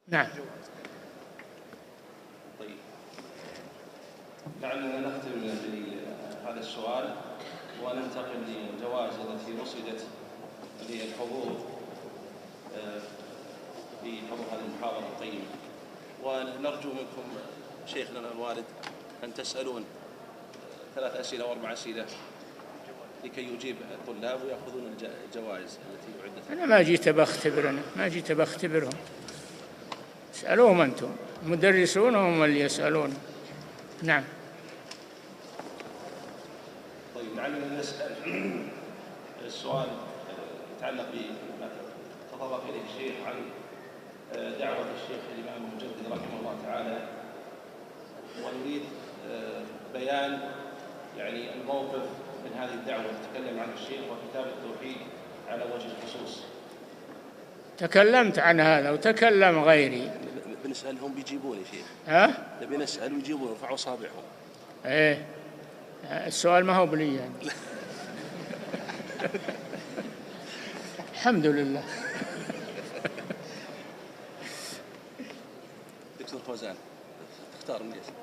نعم. طيب، لعلنا نختم بهذا السؤال وننتقل للجوائز التي رصدت للحضور في حضور هذه المحاضرة القيمة. ونرجو منكم شيخنا الوالد أن تسألون 3 أسئلة أو 4 أسئلة لكي يجيب الطلاب ويأخذون الجوائز التي أعدت. أنا ما جيت بختبرهم، اسألوهم أنتم، المدرسون هم اللي يسألون. نعم. طيب، لعلنا نسأل السؤال يتعلق بما تطرق إليه الشيخ عن دعوة الشيخ الإمام المجدد رحمه الله تعالى، ونريد بيان يعني الموقف من هذه الدعوة تكلم عنه الشيخ وكتاب التوحيد على وجه الخصوص. تكلمت عن هذا وتكلم غيري. بنسألهم بيجيبون يا شيخ. نبي نسأل ويجيبون، يرفعوا أصابعهم. إيه، السؤال ما هو بلي يعني. الحمد لله. دكتور فوزان، تختار من يسأل.